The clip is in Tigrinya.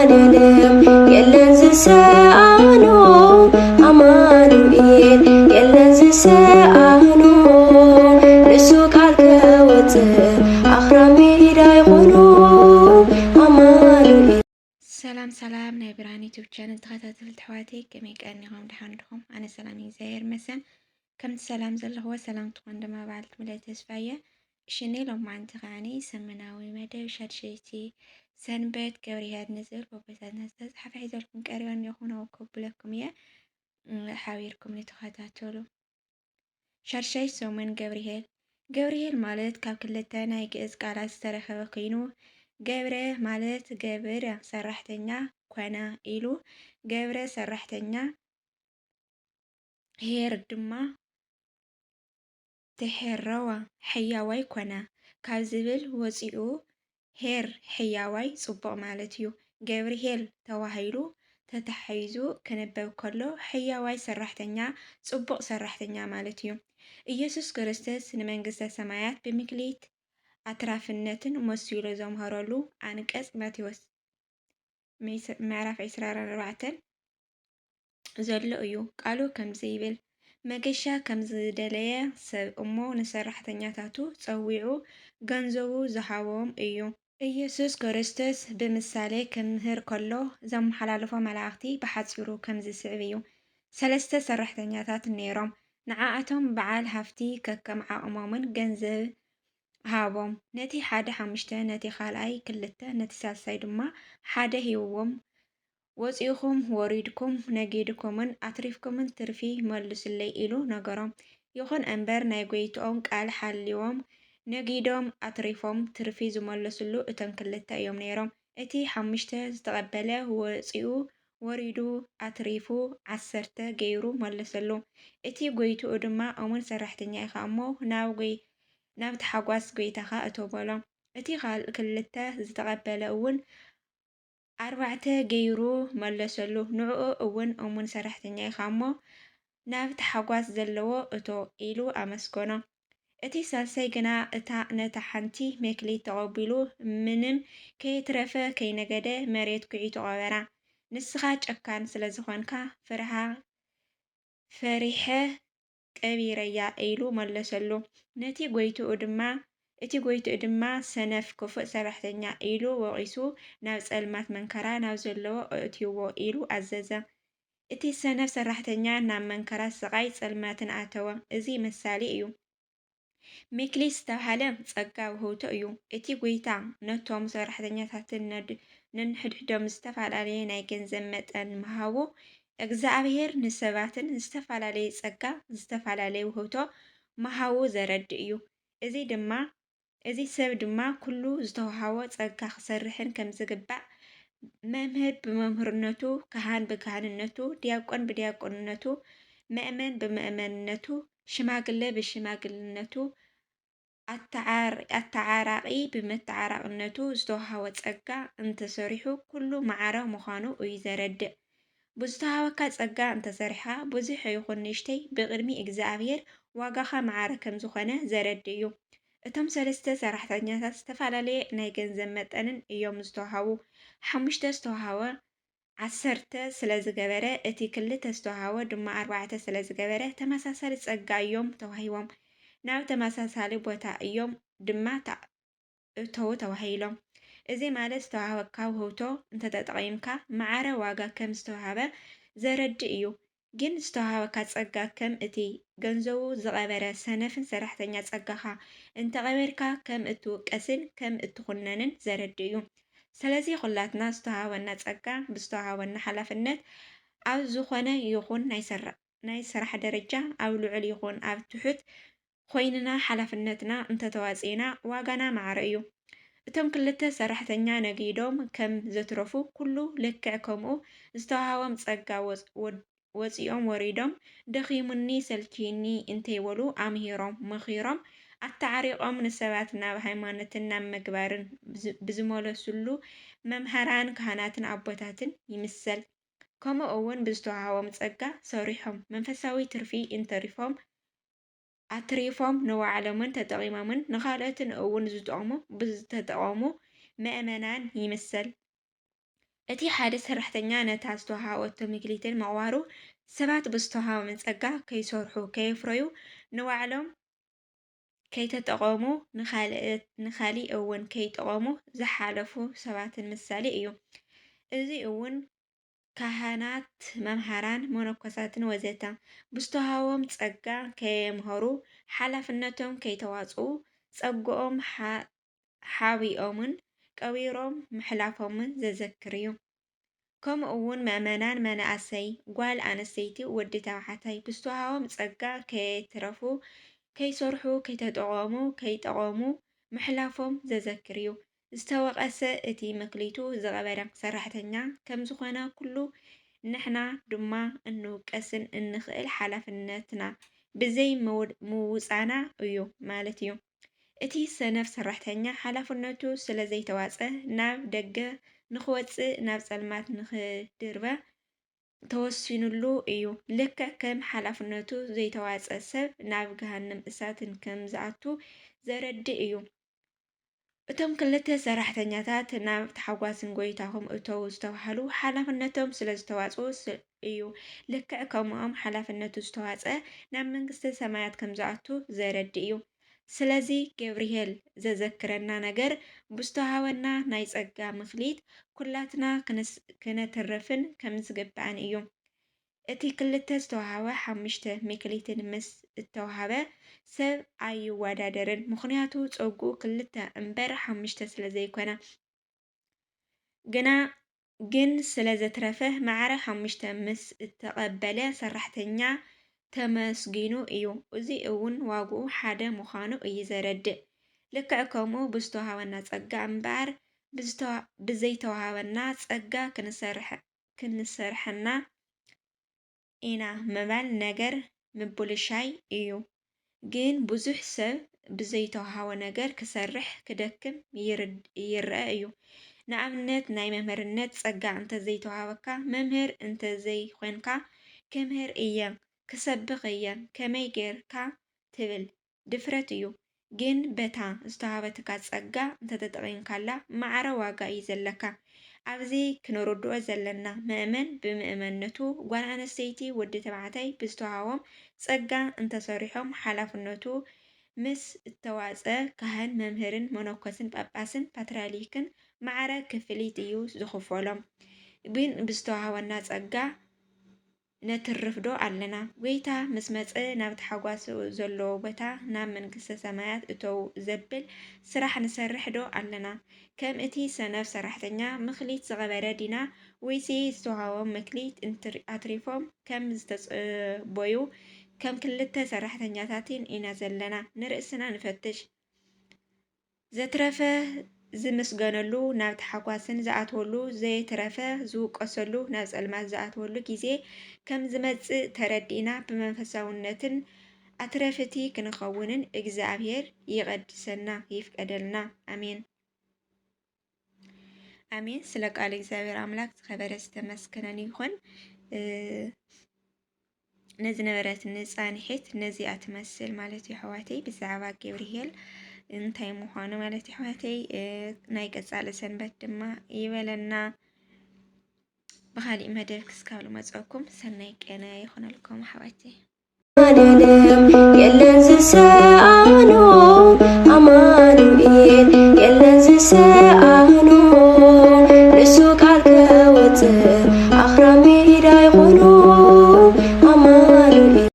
መድኃኔዓለም የለን ዝሰአኖ አማኑኤል የለን ዝሰአኖ ንሱ ካልከወፅእ ኣኽራን ሜዳ ይኾኑ አማኑኤል። ሰላም ሰላም ናይ ብርሃን ዩቲዩብ ቻናል ተኸታተልቲ ኣሕዋተይ ከመይ ቀኒኹም ድሓን ዲኹም? ኣነ ሰላም እዩ እግዚኣብሔር ይመስገን። ከምቲ ሰላም ዘለኽዎ ሰላም ትኾን ድማ በዓልቲ ምልእ ተስፋ እየ። እሽኒ ሎማዓንቲ ከዓኒ ሰሙናዊ መደብ ሻድሸይቲ ሰንበት ገብርኄር ንዝብል ብቦታትና ዝተፅሓፈ ሒዘልኩም ቀሪበ እኒአኹ ከብለኩም እየ ሓቢርኩም ንተኸታተሉ። ሻድሻይ ሰሙን ገብርኄር። ገብርኄር ማለት ካብ ክልተ ናይ ግዕዝ ቃላት ዝተረኸበ ኮይኑ ገብረ ማለት ገብር ሰራሕተኛ ኮነ ኢሉ ገብረ ሰራሕተኛ ሄር ድማ ተሄረዋ ሕያዋይ ኮነ ካብ ዝብል ወፂኡ ሄር ሕያዋይ ጽቡቕ ማለት እዩ። ገብርኄር ተባሂሉ ተታሒዙ ክንበብ ከሎ ሕያዋይ ሰራሕተኛ ጽቡቕ ሰራሕተኛ ማለት እዩ። ኢየሱስ ክርስቶስ ንመንግስተ ሰማያት ብምክሊት ኣትራፍነትን መሲሉ ዘምሃረሉ አንቀጽ ማቴዎስ ምዕራፍ 24 ዘሎ እዩ። ቃሉ ከምዚ ይብል መገሻ ከም ዝደለየ ሰብ እሞ ንሰራሕተኛታቱ ፀዊዑ ገንዘቡ ዝሃቦም እዩ። ኢየሱስ ክርስቶስ ብምሳሌ ክምህር ከሎ ዘመሓላልፎ መላእኽቲ ብሓፂሩ ከም ዝስዕብ እዩ። 3 ሰራሕተኛታት ነይሮም። ንዓኣቶም በዓል ሃፍቲ ከከም ዓቕሞምን ገንዘብ ሃቦም። ነቲ ሓደ 5 ነቲ ካልኣይ 2 ነቲ ሳልሳይ ድማ 1 ሂብዎም። ወፂኹም ወሪድኩም ነጊድኩምን ኣትሪፍኩምን ትርፊ መልሱለይ ኢሉ ነገሮም። ይኹን እምበር ናይ ጎይትኦም ቃል ሓልዮም ነጊዶም ኣትሪፎም ትርፊ ዝመለሱሉ እቶም 2 እዮም ነይሮም። እቲ 5 ዝተቐበለ ወፂኡ ወሪዱ ኣትሪፉ 10 ገይሩ መለሰሉ። እቲ ጎይትኡ ድማ እሙን ሰራሕተኛ ኢኻ እሞ ናብቲ ሓጓስ ጎይታኻ እተው በሎ። እቲ 2 ዝተቐበለ እውን 4 ገይሩ መለሰሉ። ንዕኡ እውን እሙን ሰራሕተኛ ኢኻ እሞ ናብቲ ሓጓስ ዘለዎ እተው ኢሉ ኣመስገኖ። እቲ ሳልሳይ ግና ነታ ሓንቲ መክሊት ተቐቢሉ ምንም ከየትረፈ ከይነገደ መሬት ኩዒቱ ቀበራ። ንስኻ ጨካን ስለ ዝኾንካ ፈሪሐ ቀቢረያ ኢሉ መለሰሉ። እቲ ጎይትኡ ድማ ሰነፍ ክፉእ ሰራሕተኛ ኢሉ ወቂሱ ናብ ጸልማት መንከራ ናብ ዘለዎ ኣእትይዎ ኢሉ ኣዘዘ። እቲ ሰነፍ ሰራሕተኛ ናብ መንከራ ስቃይ ጸልማትን ኣተወ። እዚ ምሳሌ እዩ። መክሊት ዝተባህለ ጸጋ ውህብቶ እዩ። እቲ ጎይታ ነቶም ሰራሕተኛታትን ነንሕድሕዶም ዝተፈላለየ ናይ ገንዘብ መጠን ምሃቡ እግዚአብሔር ንሰባትን ዝተፈላለየ ጸጋ ዝተፈላለየ ውህብቶ ምሃቡ ዘረድእ እዩ። እዚ ሰብ ድማ ኩሉ ዝተዋህቦ ጸጋ ክሰርሕን ከም ዝግባእ መምህር ብመምህርነቱ፣ ካህን ብካህንነቱ፣ ዲያቆን ብዲያቆንነቱ፣ ምእመን ብምእመንነቱ፣ ሽማግለ ብሽማግልነቱ፣ ኣተዓራቂ ብመተዓራቅነቱ ዝተዋህቦ ጸጋ እንተሰሪሑ ኩሉ ማዕረ ምዃኑ እዩ ዘረድእ። ብዝተዋህበካ ጸጋ እንተሰሪሕካ ብዙሕ ይኹን ንእሽተይ ብቅድሚ እግዚአብሔር ዋጋኻ ማዕረ ከም ዝኾነ ዘረድእ እዩ። እቶም 3 ሰራሕተኛታት ዝተፈላለየ ናይ ገንዘብ መጠንን እዮም ዝተዋህቡ። 5 ዝተዋህበ 10 ስለ ዝገበረ እቲ 2 ዝተዋህበ ድማ 4 ስለ ዝገበረ ተመሳሳሊ ጸጋ እዮም ተዋሂቦም። ናብ ተመሳሳሊ ቦታ እዮም ድማ እተው ተባሂሎም። እዚ ማለት ዝተዋህበካ ውህብቶ እንተተጠቒምካ ማዕረ ዋጋ ከም ዝተዋህበ ዘረድእ እዩ። ግን ዝተዋህበካ ጸጋ ከም እቲ ገንዘቡ ዝቐበረ ሰነፍን ሰራሕተኛ ጸጋኻ እንተቐበርካ ከም እትውቀስን ከም እትኹነንን ዘረድእ እዩ። ስለዚ ኩላትና ዝተዋህበና ጸጋ ብዝተዋህበና ሓላፍነት ኣብ ዝኾነ ይኹን ናይ ስራሕ ደረጃ ኣብ ልዑል ይኹን ኣብ ትሑት ኮይንና ሓላፍነትና እንተተዋፂና ዋጋና ማዕረ እዩ። እቶም 2 ሰራሕተኛ ነጊዶም ከም ዘትረፉ ኩሉ ልክዕ ከምኡ ዝተዋህቦም ጸጋ ወፂኦም ወሪዶም ደኺሙኒ ሰልችዩኒ እንተይበሉ ኣምሂሮም መኺሮም ኣተዓሪቆም ንሰባት ናብ ሃይማኖትን ናብ ምግባርን ብዝመለሱሉ መምሃራን ካህናትን ኣቦታትን ይምሰል። ከምኡ እውን ብዝተዋህቦም ጸጋ ሰሪሖም መንፈሳዊ ትርፊ ኣትሪፎም ንባዕሎምን ተጠቒሞምን ንኻልኦትን እውን ዝጠቕሙ ብዝተጠቐሙ ምእመናን ይምሰል። እቲ ሓደ ሰራሕተኛ ነታ ዝተወሃበቶ መክሊትን ምቕባሩ ሰባት ብዝተወሃቦም ጸጋ ከይሰርሑ ከየፍረዩ ንባዕሎም ከይተጠቐሙ ንኻሊእ እውን ከይጠቐሙ ዝሓለፉ ሰባትን ምሳሌ እዩ። እዚ እውን ካህናት፣ መምሃራን፣ መነኮሳትን ወዘተ ብዝተወሃቦም ጸጋ ከየምሃሩ ሓላፍነቶም ከይተዋፅኡ ጸግኦም ሓቢኦምን ቀቢሮም ምሕላፎምን ዘዘክር እዩ። ከምኡ እውን ምእመናን፣ መናእሰይ፣ ጓል ኣንስተይቲ፣ ወዲ ተባዕታይ ብዝተወሃቦም ጸጋ ከየትረፉ ከይሰርሑ ከይተጠቐሙ ከይጠቐሙ ምሕላፎም ዘዘክር እዩ። ዝተወቀሰ እቲ መክሊቱ ዝቐበረ ሰራሕተኛ ከም ዝኾነ ኩሉ ንሕና ድማ እንውቀስን እንኽእል ሓላፍነትና ብዘይ ምውፃና እዩ ማለት እዩ። እቲ ሰነፍ ሰራሕተኛ ሓላፍነቱ ስለ ዘይተዋፀ ናብ ደገ ንኽወፅእ ናብ ጸልማት ንኽድርበ ተወሲኑሉ እዩ። ልክዕ ከም ሓላፍነቱ ዘይተዋፀ ሰብ ናብ ገሃነም እሳትን ከም ዝኣቱ ዘረድእ እዩ። እቶም ክልተ ሰራሕተኛታት ናብ ተሓጓስን ጎይታኹም እተው ዝተባህሉ ሓላፍነቶም ስለ ዝተዋፅኡ እዩ። ልክዕ ከምኦም ሓላፍነቱ ዝተዋፀ ናብ መንግስቲ ሰማያት ከም ዝኣቱ ዘረድእ እዩ። ስለዚ ገብርሄል ዘዘክረና ነገር ብዝተወሃበና ናይ ጸጋ መክሊት ኩላትና ክነተርፍን ከም ዝግባአን እዩ። እቲ ክልተ ዝተወሃበ 5 መክሊትን ምስ እተወሃበ ሰብ ኣይወዳደርን። ምክንያቱ ጸጉ 2 እምበር 5 ስለ ዘይኮነ ግን ስለ ዘትረፈ ማዕረ 5 ምስ እተቐበለ ሰራሕተኛ ተመስጊኑ እዩ። እዚ እውን ዋግኡ ሓደ ምዃኑ እዩ ዘረድእ። ልክዕ ከምኡ ብዝተወሃበና ጸጋ እምበር ብዘይተወሃበና ጸጋ ክንሰርሐና ኢና ምባል ነገር ምቡልሻይ እዩ። ግን ብዙሕ ሰብ ብዘይተወሃቦ ነገር ክሰርሕ ክደክም ይርአ እዩ። ንኣብነት ናይ መምህርነት ጸጋ እንተዘይተወሃበካ መምህር እንተዘይኮንካ ከምህር እየ ክሰብኽ እየ ከመይ ጌርካ ትብል ድፍረት እዩ። ግን በታ ዝተወሃበትካ ጸጋ እንተተጠቒምካላ ማዕረ ዋጋ እዩ ዘለካ። ኣብዚ ክንርድኦ ዘለና ምእመን ብምእመነቱ፣ ጓል ኣንስተይቲ ወዲ ተባዕታይ ብዝተወሃቦም ጸጋ እንተሰሪሖም ሓላፍነቱ ምስ እተዋፀ ካህን፣ መምህርን፣ መነኮስን፣ ጳጳስን፣ ፓትርያርክን ማዕረ ክፍሊት እዩ ዝኽፈሎም። ግን ብዝተወሃበና ጸጋ ነትርፍ ዶ ኣለና? ጎይታ ምስ መፀ ናብ ተሓጓስ ዘለዎ ቦታ ናብ መንግስተ ሰማያት እተው ዘብል ስራሕ ንሰርሕ ዶ ኣለና? ከም እቲ ሰነፍ ሰራሕተኛ መክሊት ዝቐበረ ዲና ወይስ ዝተወሃቦም መክሊት ኣትሪፎም ከም ዝተፀበዩ ከም ክልተ ሰራሕተኛታትን ኢና ዘለና። ንርእስና ንፈትሽ። ዘትረፈ ዝምስገነሉ ናብ ተሓጓስን ዝኣትወሉ፣ ዘይትረፈ ዝውቀሰሉ ናብ ጸልማት ዝኣትወሉ ግዜ ከም ዝመጽእ ተረዲእና ብመንፈሳውነትን ኣትረፍቲ ክንኸውንን እግዚአብሔር ይቀድሰና ይፍቀደልና። አሜን አሜን። ስለ ቃል እግዚአብሔር አምላክ ዝኸበረ ዝተመስገነን ይኹን። ነዚ ነበረት ንጻንሒት ነዚኣ ትመስል ማለት እዩ ኣሕዋተይ። ብዛዕባ ገብርሄል እንታይ ምዃኑ ማለት እዩ ኣሕዋተይ። ናይ ቀጻሊ ሰንበት ድማ ይበለና። ብኻሊእ መደብ ክስካብ ልመፀኩም ሰናይ ቀነ ይኹነልኩም ኣሕዋተይ። የለን ዝሰኣኖ ኣማኑኤል የለን ዝሰኣ